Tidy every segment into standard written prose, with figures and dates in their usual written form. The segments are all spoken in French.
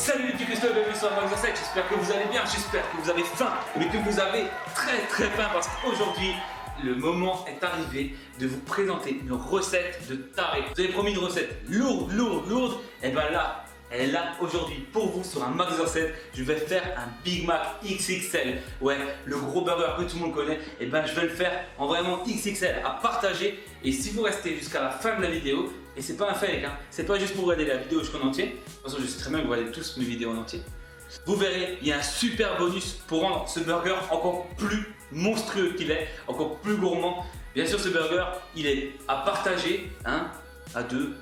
Salut les petits Christophe, bienvenue sur Max 7, j'espère que vous allez bien, j'espère que vous avez faim, mais que vous avez très faim parce qu'aujourd'hui, le moment est arrivé de vous présenter une recette de taré. Vous avez promis une recette lourde, et bien là, elle est là aujourd'hui pour vous sur un Max 7. Je vais faire un Big Mac XXL. Ouais, le gros burger que tout le monde connaît. Et ben je vais le faire en vraiment XXL à partager. Et si vous restez jusqu'à la fin de la vidéo, et c'est pas un fake, hein, c'est pas juste pour regarder la vidéo jusqu'en entier. De toute façon, je sais très bien que vous regardez tous mes vidéos en entier. Vous verrez, il y a un super bonus pour rendre ce burger encore plus monstrueux qu'il est, encore plus gourmand. Bien sûr, ce burger, il est à partager, hein, à deux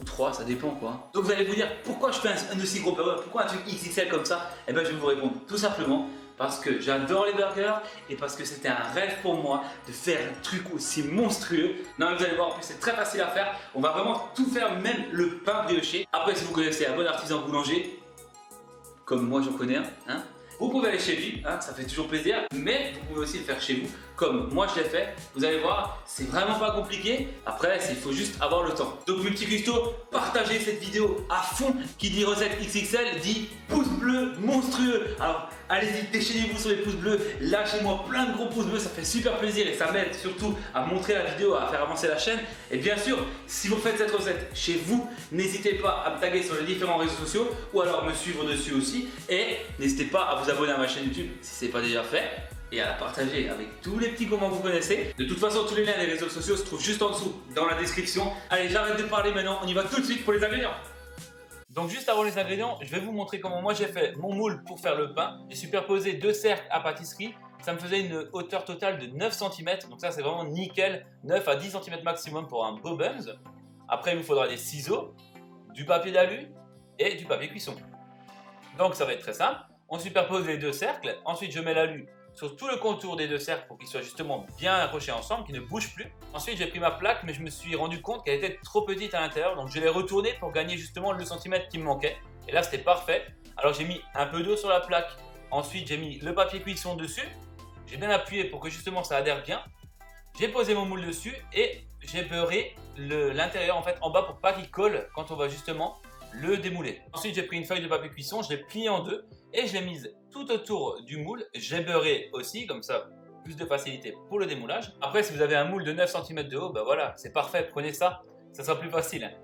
ou 3, ça dépend quoi. Donc vous allez vous dire pourquoi je fais un aussi gros burger, pourquoi un truc XXL comme ça? Et bien je vais vous répondre tout simplement parce que j'adore les burgers et parce que c'était un rêve pour moi de faire un truc aussi monstrueux. Non, vous allez voir, en plus c'est très facile à faire. On va vraiment tout faire, même le pain brioché. Après, si vous connaissez un bon artisan boulanger, comme moi j'en connais un, hein, vous pouvez aller chez lui, hein, ça fait toujours plaisir, mais vous pouvez aussi le faire chez vous, comme moi je l'ai fait. Vous allez voir, c'est vraiment pas compliqué. Après, il faut juste avoir le temps. Donc mes petits custos, partagez cette vidéo à fond. Qui dit recette XXL dit pouce bleu monstrueux. Alors allez-y, déchaînez-vous sur les pouces bleus, lâchez-moi plein de gros pouces bleus, ça fait super plaisir et ça m'aide surtout à montrer la vidéo, à faire avancer la chaîne. Et bien sûr, si vous faites cette recette chez vous, n'hésitez pas à me taguer sur les différents réseaux sociaux ou alors me suivre dessus aussi. Et n'hésitez pas à vous abonner à ma chaîne YouTube si ce n'est pas déjà fait et à la partager avec tous les petits comment vous connaissez. De toute façon, tous les liens des réseaux sociaux se trouvent juste en dessous dans la description. Allez, j'arrête de parler maintenant, on y va tout de suite pour les ingrédients. Donc juste avant les ingrédients, je vais vous montrer comment moi j'ai fait mon moule pour faire le pain. J'ai superposé 2 cercles à pâtisserie. Ça me faisait une hauteur totale de 9 cm. Donc ça c'est vraiment nickel. 9 à 10 cm maximum pour un beau buns. Après il vous faudra des ciseaux, du papier d'alu et du papier cuisson. Donc ça va être très simple. On superpose les 2 cercles. Ensuite je mets l'alu sur tout le contour des 2 cercles pour qu'ils soient justement bien accrochés ensemble, qu'ils ne bougent plus. Ensuite j'ai pris ma plaque, mais je me suis rendu compte qu'elle était trop petite à l'intérieur, donc je l'ai retournée pour gagner justement le centimètre qui me manquait. Et là c'était parfait. Alors j'ai mis un peu d'eau sur la plaque, ensuite j'ai mis le papier cuisson dessus, j'ai bien appuyé pour que justement ça adhère bien. J'ai posé mon moule dessus et j'ai beurré l'intérieur en fait en bas pour pas qu'il colle quand on va justement le démouler. Ensuite j'ai pris une feuille de papier cuisson, je l'ai pliée en deux et je l'ai mise tout autour du moule. J'ai beurré aussi, comme ça plus de facilité pour le démoulage. Après si vous avez un moule de 9 cm de haut, ben voilà, c'est parfait, prenez ça, ça sera plus facile.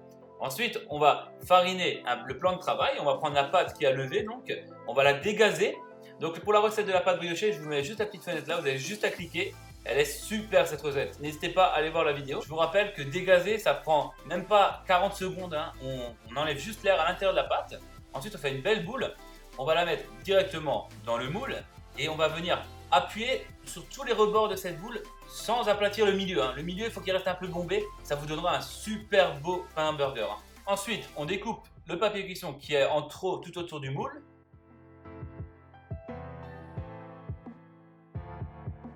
Ensuite on va fariner le plan de travail, on va prendre la pâte qui a levé, donc on va la dégazer. Donc pour la recette de la pâte briochée, je vous mets juste la petite fenêtre là, vous avez juste à cliquer. Elle est super cette recette, n'hésitez pas à aller voir la vidéo. Je vous rappelle que dégazer ça prend même pas 40 secondes, hein. On enlève juste l'air à l'intérieur de la pâte. Ensuite on fait une belle boule, on va la mettre directement dans le moule et on va venir appuyer sur tous les rebords de cette boule sans aplatir le milieu, hein. Le milieu il faut qu'il reste un peu bombé, ça vous donnera un super beau pain burger. Ensuite on découpe le papier cuisson qui est en trop tout autour du moule.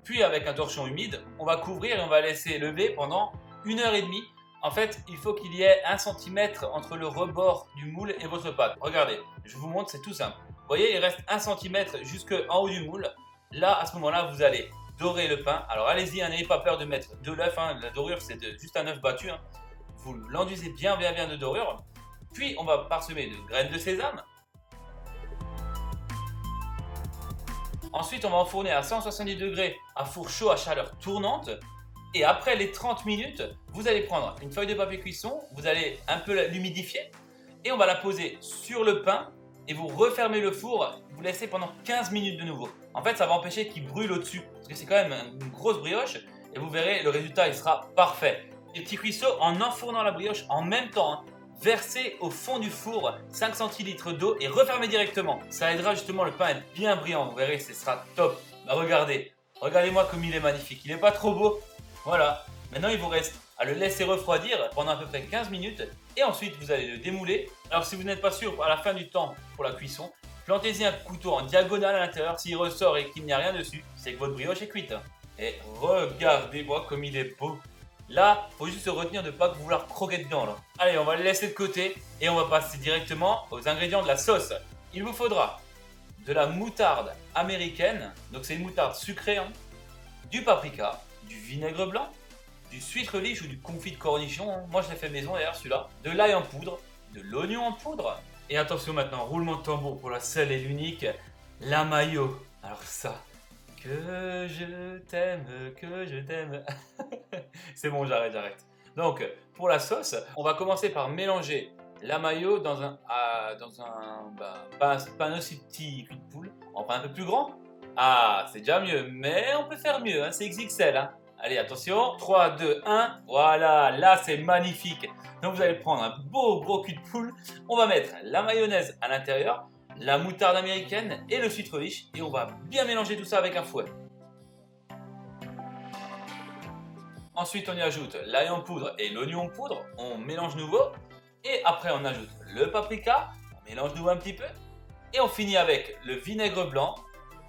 Puis avec un torchon humide, on va couvrir et on va laisser lever pendant 1h30. En fait, il faut qu'il y ait 1 cm entre le rebord du moule et votre pâte. Regardez, je vous montre, c'est tout simple. Vous voyez, il reste 1 cm jusqu'en haut du moule. Là, à ce moment-là, vous allez dorer le pain. Alors allez-y, hein, n'ayez pas peur de mettre de l'œuf. Hein. La dorure, c'est juste un œuf battu. Hein. Vous l'enduisez bien de dorure. Puis, on va parsemer de graines de sésame. Ensuite, on va enfourner à 170 degrés à four chaud à chaleur tournante. Et après les 30 minutes, vous allez prendre une feuille de papier cuisson, vous allez un peu l'humidifier et on va la poser sur le pain et vous refermez le four, vous laissez pendant 15 minutes de nouveau. En fait, ça va empêcher qu'il brûle au-dessus parce que c'est quand même une grosse brioche et vous verrez, le résultat il sera parfait. Les petits cuisseaux, en enfournant la brioche en même temps, hein, versez au fond du four 5 centilitres d'eau et refermez directement. Ça aidera justement le pain à être bien brillant. Vous verrez, ce sera top. Bah, regardez-moi comme il est magnifique. Il n'est pas trop beau. Voilà. Maintenant, il vous reste à le laisser refroidir pendant à peu près 15 minutes. Et ensuite, vous allez le démouler. Alors, si vous n'êtes pas sûr à la fin du temps pour la cuisson, plantez-y un couteau en diagonale à l'intérieur. S'il ressort et qu'il n'y a rien dessus, c'est que votre brioche est cuite. Et regardez-moi comme il est beau. Là, il faut juste se retenir de ne pas vouloir croquer dedans. Là. Allez, on va le laisser de côté et on va passer directement aux ingrédients de la sauce. Il vous faudra de la moutarde américaine, donc c'est une moutarde sucrée, hein, du paprika, du vinaigre blanc, du sucre liche ou du confit de cornichon, hein. Moi je l'ai fait maison d'ailleurs celui-là, de l'ail en poudre, de l'oignon en poudre. Et attention maintenant, roulement de tambour pour la seule et l'unique, la mayo. Alors ça, que je t'aime, que je t'aime. C'est bon, j'arrête. Donc, pour la sauce, on va commencer par mélanger la mayo dans un pas un aussi petit cul de poule. On prend un peu plus grand. Ah, c'est déjà mieux, mais on peut faire mieux, hein, c'est XXL. Hein. Allez, attention, 3, 2, 1, voilà, là c'est magnifique. Donc vous allez prendre un beau gros cul de poule, on va mettre la mayonnaise à l'intérieur, la moutarde américaine et le sucre riche et on va bien mélanger tout ça avec un fouet. Ensuite on y ajoute l'ail en poudre et l'oignon en poudre, on mélange nouveau et après on ajoute le paprika, on mélange nouveau un petit peu et on finit avec le vinaigre blanc.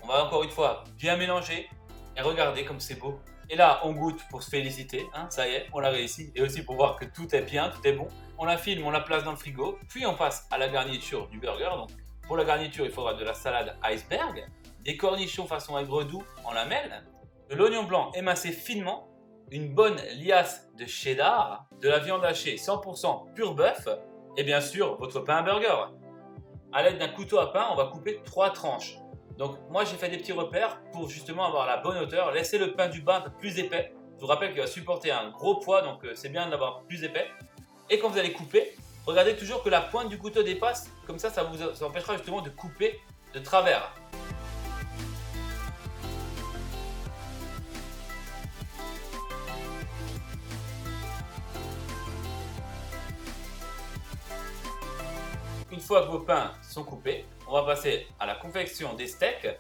On va encore une fois bien mélanger et regardez comme c'est beau. Et là, on goûte pour se féliciter, hein, ça y est, on l'a réussi. Et aussi pour voir que tout est bien, tout est bon. On la filme, on la place dans le frigo. Puis on passe à la garniture du burger. Donc pour la garniture, il faudra de la salade iceberg, des cornichons façon aigre doux en lamelles, de l'oignon blanc émincé finement, une bonne liasse de cheddar, de la viande hachée 100% pur bœuf et bien sûr votre pain à burger. À l'aide d'un couteau à pain, on va couper 3 tranches. Donc moi j'ai fait des petits repères pour justement avoir la bonne hauteur. Laissez le pain du bas un peu plus épais. Je vous rappelle qu'il va supporter un gros poids, donc c'est bien d'avoir plus épais. Et quand vous allez couper, regardez toujours que la pointe du couteau dépasse. Comme ça vous empêchera justement de couper de travers. Une fois que vos pains sont coupés, on va passer à la confection des steaks.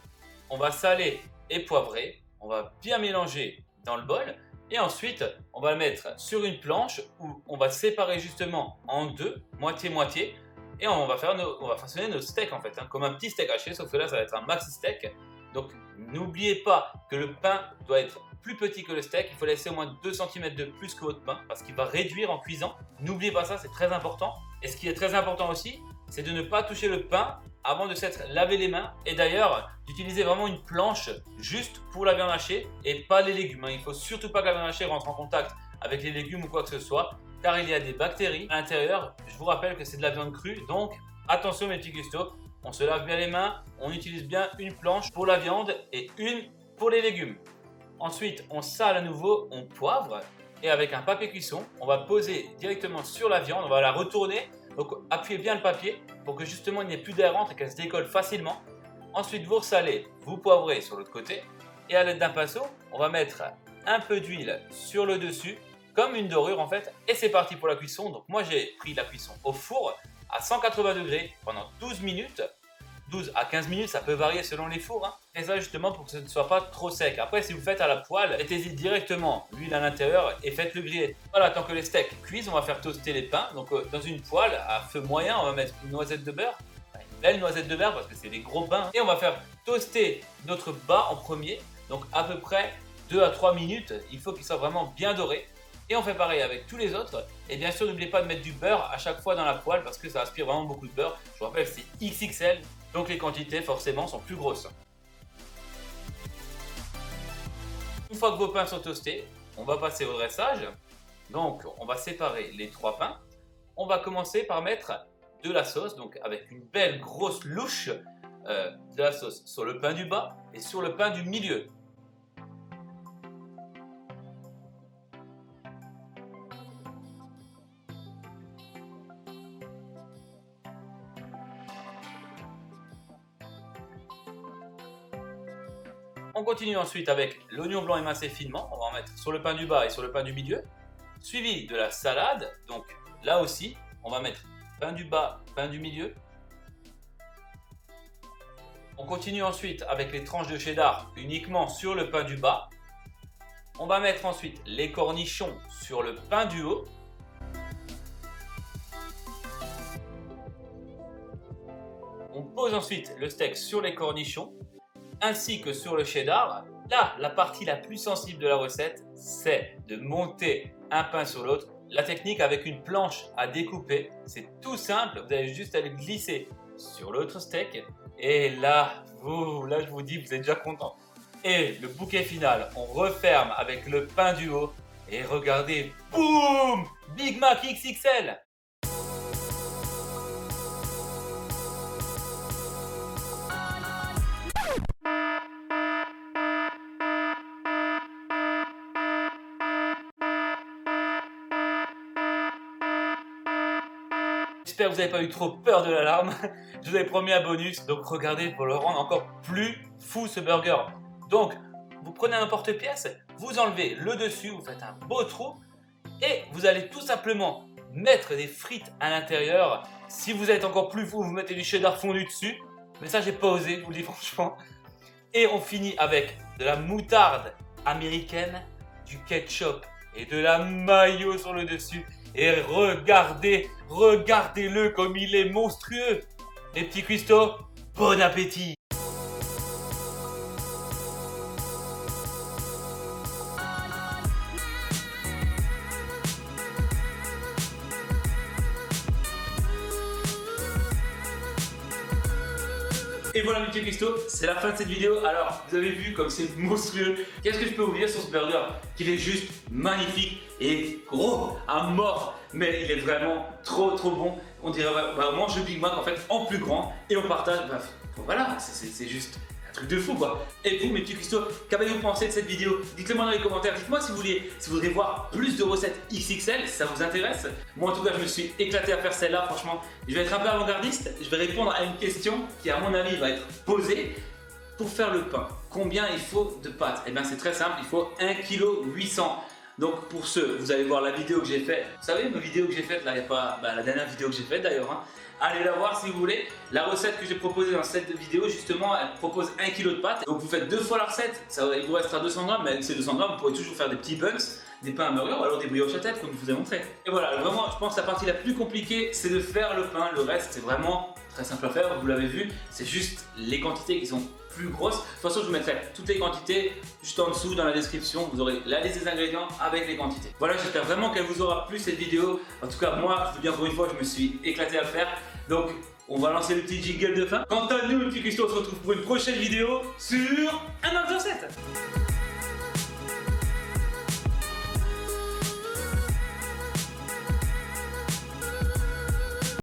On va saler et poivrer. On va bien mélanger dans le bol. Et ensuite, on va le mettre sur une planche où on va séparer justement en deux, moitié-moitié. Et on va façonner nos steaks en fait, hein, comme un petit steak haché, sauf que là, ça va être un maxi steak. Donc, n'oubliez pas que le pain doit être plus petit que le steak. Il faut laisser au moins 2 cm de plus que votre pain parce qu'il va réduire en cuisant. N'oubliez pas ça, c'est très important. Et ce qui est très important aussi, c'est de ne pas toucher le pain avant de s'être lavé les mains. Et d'ailleurs, d'utiliser vraiment une planche juste pour la viande hachée et pas les légumes. Il ne faut surtout pas que la viande hachée rentre en contact avec les légumes ou quoi que ce soit, car il y a des bactéries à l'intérieur. Je vous rappelle que c'est de la viande crue, donc attention mes petits custos, on se lave bien les mains, on utilise bien une planche pour la viande et une pour les légumes. Ensuite, on sale à nouveau, on poivre et avec un papier cuisson, on va poser directement sur la viande, on va la retourner. Donc appuyez bien le papier pour que justement il n'y ait plus d'air entre et qu'elle se décolle facilement. Ensuite vous resalez, vous poivrez sur l'autre côté et à l'aide d'un pinceau, on va mettre un peu d'huile sur le dessus comme une dorure en fait et c'est parti pour la cuisson. Donc moi j'ai pris la cuisson au four à 180 degrés pendant 12 minutes. 12 à 15 minutes, ça peut varier selon les fours. Hein. Et ça justement pour que ce ne soit pas trop sec. Après, si vous faites à la poêle, mettez-y directement l'huile à l'intérieur et faites-le griller. Voilà, tant que les steaks cuisent, on va faire toaster les pains. Donc dans une poêle à feu moyen, on va mettre une noisette de beurre. Une belle noisette de beurre parce que c'est des gros pains. Et on va faire toaster notre bas en premier. Donc à peu près 2 à 3 minutes. Il faut qu'il soit vraiment bien doré. Et on fait pareil avec tous les autres. Et bien sûr, n'oubliez pas de mettre du beurre à chaque fois dans la poêle parce que ça aspire vraiment beaucoup de beurre. Je vous rappelle, c'est XXL. Donc les quantités forcément sont plus grosses. Une fois que vos pains sont toastés, on va passer au dressage. Donc on va séparer les 3 pains. On va commencer par mettre de la sauce, donc avec une belle grosse louche de la sauce sur le pain du bas et sur le pain du milieu. On continue ensuite avec l'oignon blanc émincé finement, on va en mettre sur le pain du bas et sur le pain du milieu, suivi de la salade, donc là aussi on va mettre pain du bas, pain du milieu. On continue ensuite avec les tranches de cheddar uniquement sur le pain du bas. On va mettre ensuite les cornichons sur le pain du haut. On pose ensuite le steak sur les cornichons ainsi que sur le cheddar. Là, la partie la plus sensible de la recette, c'est de monter un pain sur l'autre. La technique avec une planche à découper, c'est tout simple. Vous avez juste à le glisser sur l'autre steak. Et là, je vous dis, vous êtes déjà content. Et le bouquet final, on referme avec le pain du haut. Et regardez, boum! Big Mac XXL! J'espère que vous n'avez pas eu trop peur de l'alarme. Je vous avais promis un bonus, donc regardez pour le rendre encore plus fou ce burger. Donc, vous prenez un porte-pièce, vous enlevez le dessus, vous faites un beau trou et vous allez tout simplement mettre des frites à l'intérieur. Si vous êtes encore plus fou, vous mettez du cheddar fondu dessus. Mais ça, j'ai pas osé, je vous le dis franchement. Et on finit avec de la moutarde américaine, du ketchup et de la mayo sur le dessus. Et regardez-le comme il est monstrueux. Les petits cuistots, bon appétit! Et voilà mes petits cuistots, c'est la fin de cette vidéo. Alors, vous avez vu comme c'est monstrueux. Qu'est-ce que je peux vous dire sur ce burger? Qu'il est juste magnifique et gros à mort. Mais il est vraiment trop bon. On dirait, on mange le Big Mac en fait en plus grand et on partage. Voilà, c'est juste un truc de fou quoi. Et vous mes petits cuistots, qu'avez-vous pensé de cette vidéo? Dites-le moi dans les commentaires. Dites-moi si vous voudrez voir plus de recettes XXL, si ça vous intéresse. Moi en tout cas je me suis éclaté à faire celle-là. Franchement, je vais être un peu avant-gardiste. Je vais répondre à une question qui à mon avis va être posée. Pour faire le pain, combien il faut de pâtes? Eh bien c'est très simple, il faut 1,8 kg. Donc pour ceux, vous allez voir la vidéo que j'ai faite. Vous savez, ma vidéo que j'ai faite, là il n'y a pas la dernière vidéo que j'ai faite d'ailleurs. Hein. Allez la voir si vous voulez. La recette que j'ai proposée dans cette vidéo, justement, elle propose 1 kg de pâtes. Donc vous faites 2 fois la recette, il vous restera 200 grammes, mais avec ces 200 grammes, vous pourrez toujours faire des petits buns, des pains à burger ou alors des brioches à tête comme je vous ai montré. Et voilà, vraiment, je pense que la partie la plus compliquée, c'est de faire le pain. Le reste, c'est vraiment très simple à faire, vous l'avez vu. C'est juste les quantités qui sont plus grosses. De toute façon, je vous mettrai toutes les quantités juste en dessous dans la description. Vous aurez la liste des ingrédients avec les quantités. Voilà, j'espère vraiment qu'elle vous aura plu cette vidéo. En tout cas, moi, je vous dis encore une fois, je me suis éclaté à le faire. Donc, on va lancer le petit jingle de fin. Quant à nous, le petit Christo, on se retrouve pour une prochaine vidéo sur un autre